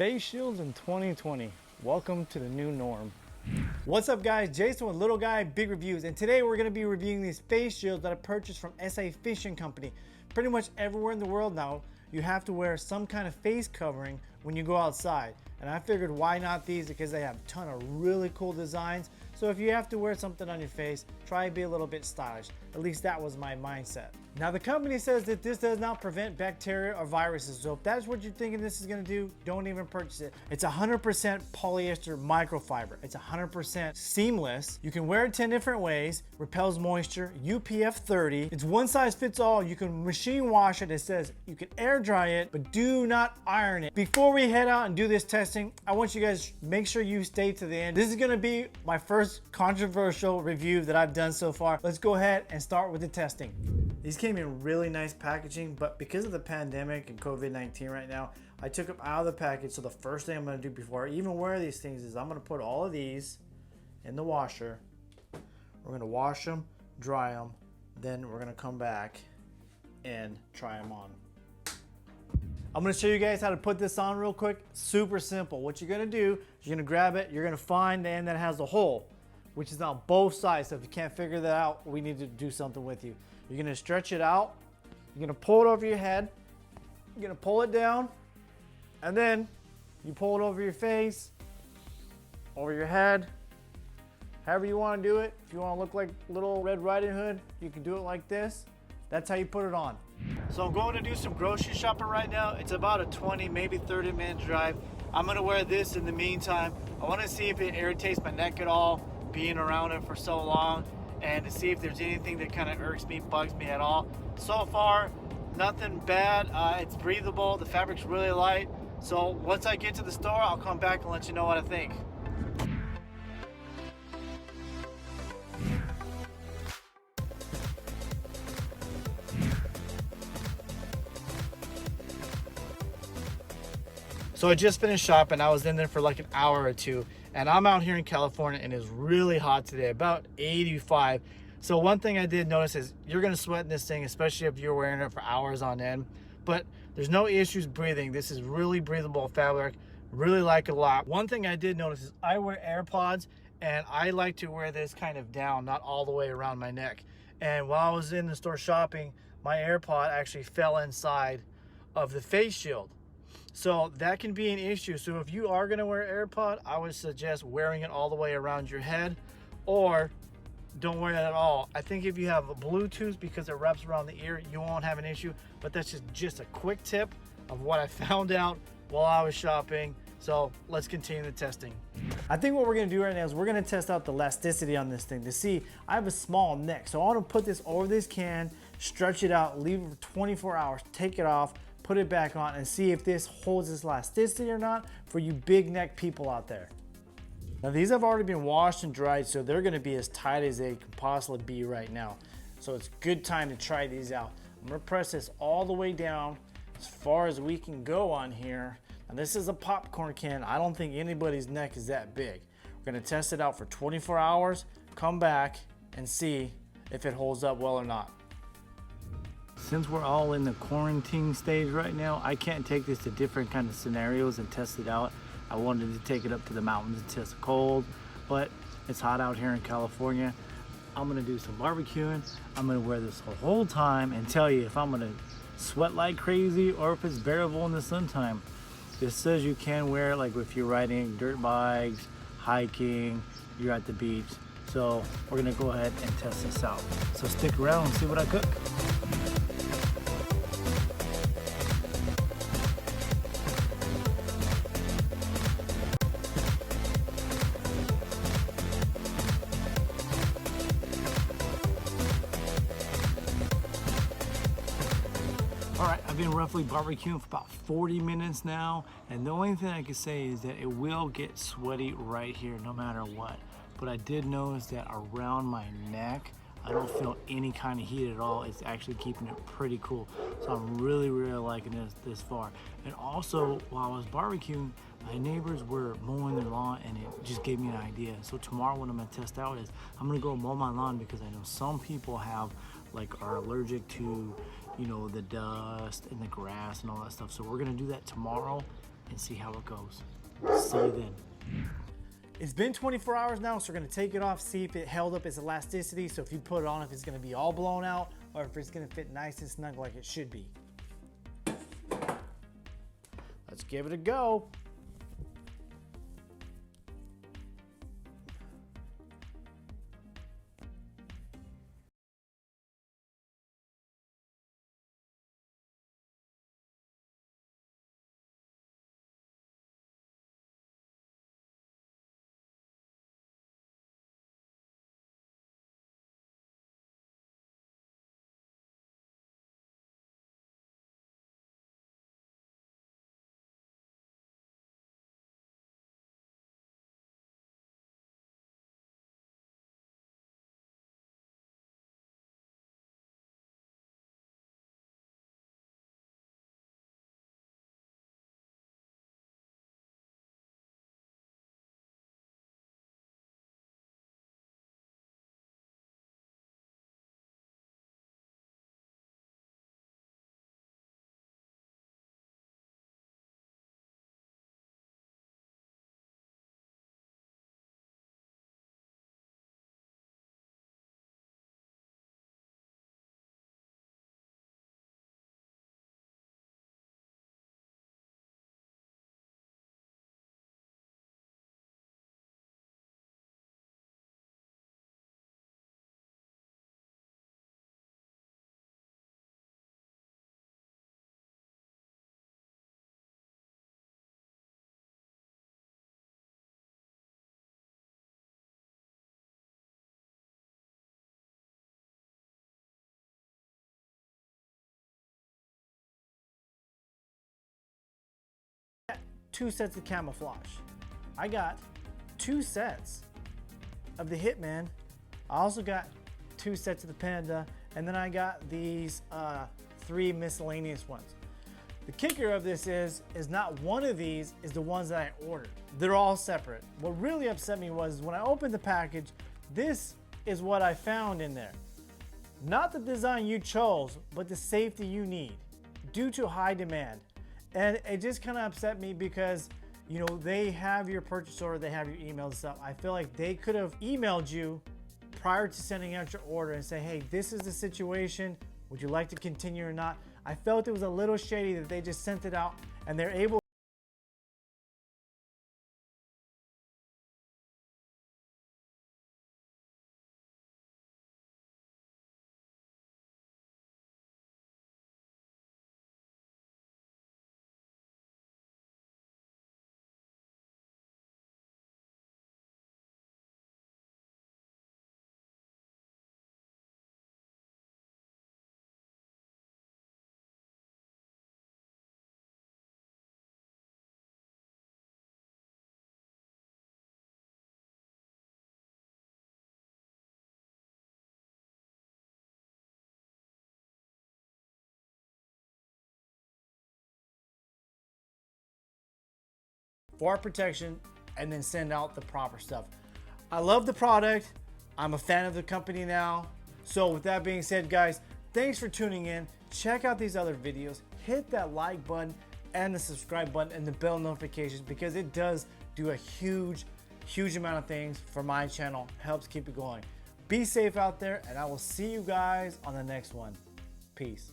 Face shields in 2020. Welcome to the new norm. What's up guys, Jason with Little Guy Big Reviews, and today we're going to be reviewing these face shields that I purchased from SA Fishing Company. Pretty much everywhere in the world now, you have to wear some kind of face covering when you go outside. And I figured why not these, because they have a ton of really cool designs. So if you have to wear something on your face, try to be a little bit stylish. At least that was my mindset. Now the company says that this does not prevent bacteria or viruses. So if that's what you're thinking this is gonna do, don't even purchase it. It's 100% polyester microfiber. It's 100% seamless. You can wear it 10 different ways, repels moisture, UPF 30. It's one size fits all. You can machine wash it. It says you can air dry it, but do not iron it. Before we head out and do this testing, I want you guys make sure you stay to the end. This is gonna be my first controversial review that I've done so far. Let's go ahead and start with the testing. These came in really nice packaging, but because of the pandemic and COVID-19 right now, I took them out of the package. So the first thing I'm gonna do before I even wear these things is I'm gonna put all of these in the washer. We're gonna wash them, dry them, then we're gonna come back and try them on. I'm gonna show you guys how to put this on real quick. Super simple. What you're gonna do is you're gonna grab it, you're gonna find the end that has the hole, which is on both sides. So if you can't figure that out, we need to do something with you. You're gonna stretch it out, you're gonna pull it over your head, you're gonna pull it down, and then you pull it over your face, over your head, however you wanna do it. If you wanna look like Little Red Riding Hood, you can do it like this. That's how you put it on. So I'm going to do some grocery shopping right now. It's about a 20, maybe 30-minute drive. I'm gonna wear this in the meantime. I wanna see if it irritates my neck at all, being around it for so long, and to see if there's anything that kind of irks me, bugs me at all. So far, nothing bad. It's breathable, the fabric's really light. So once I get to the store, I'll come back and let you know what I think. So I just finished shopping. I was in there for like an hour or two, and I'm out here in California and it's really hot today, about 85. So one thing I did notice is you're gonna sweat in this thing, especially if you're wearing it for hours on end, but there's no issues breathing. This is really breathable fabric, really like it a lot. One thing I did notice is I wear AirPods, and I like to wear this kind of down, not all the way around my neck. And while I was in the store shopping, my AirPod actually fell inside of the face shield. So that can be an issue. So if you are gonna wear AirPod, I would suggest wearing it all the way around your head, or don't wear it at all. I think if you have a Bluetooth, because it wraps around the ear, you won't have an issue, but that's just a quick tip of what I found out while I was shopping. So let's continue the testing. I think what we're gonna do right now is we're gonna test out the elasticity on this thing to see. I have a small neck, so I wanna put this over this can, stretch it out, leave it for 24 hours, take it off, put it back on, and see if this holds its elasticity or not for you big neck people out there. Now these have already been washed and dried, so they're gonna be as tight as they can possibly be right now. So it's a good time to try these out. I'm gonna press this all the way down as far as we can go on here. Now this is a popcorn can. I don't think anybody's neck is that big. We're gonna test it out for 24 hours, come back and see if it holds up well or not. Since we're all in the quarantine stage right now, I can't take this to different kind of scenarios and test it out. I wanted to take it up to the mountains and test the cold, but it's hot out here in California. I'm gonna do some barbecuing. I'm gonna wear this the whole time and tell you if I'm gonna sweat like crazy or if it's bearable in the sun time. This says you can wear it like if you're riding dirt bikes, hiking, you're at the beach. So we're gonna go ahead and test this out. So stick around and see what I cook. All right, I've been roughly barbecuing for about 40 minutes now, and the only thing I can say is that it will get sweaty right here no matter what. But I did notice that around my neck, I don't feel any kind of heat at all. It's actually keeping it pretty cool. So I'm really liking this far. And also, while I was barbecuing, my neighbors were mowing their lawn, and it just gave me an idea. So tomorrow what I'm gonna test out is I'm gonna go mow my lawn, because I know some people are allergic to, you know, the dust and the grass and all that stuff. So we're gonna do that tomorrow, and see how it goes. See you then. It's been 24 hours now, so we're gonna take it off, see if it held up its elasticity. So if you put it on, if it's gonna be all blown out or if it's gonna fit nice and snug like it should be. Let's give it a go. Two sets of camouflage. I got 2 sets of the Hitman. I also got 2 sets of the Panda, and then I got these 3 miscellaneous ones. The kicker of this is not one of these is the ones that I ordered. They're all separate. What really upset me was when I opened the package, this is what I found in there. Not the design you chose, but the safety you need due to high demand. And it just kind of upset me because, you know, they have your purchase order, they have your email and stuff. I feel like they could have emailed you prior to sending out your order and say, hey, this is the situation. Would you like to continue or not? I felt it was a little shady that they just sent it out and they're able for protection and then send out the proper stuff. I love the product. I'm a fan of the company now. So with that being said, guys, thanks for tuning in. Check out these other videos. Hit that like button and the subscribe button and the bell notifications because it does do a huge amount of things for my channel. Helps keep it going. Be safe out there and I will see you guys on the next one. Peace.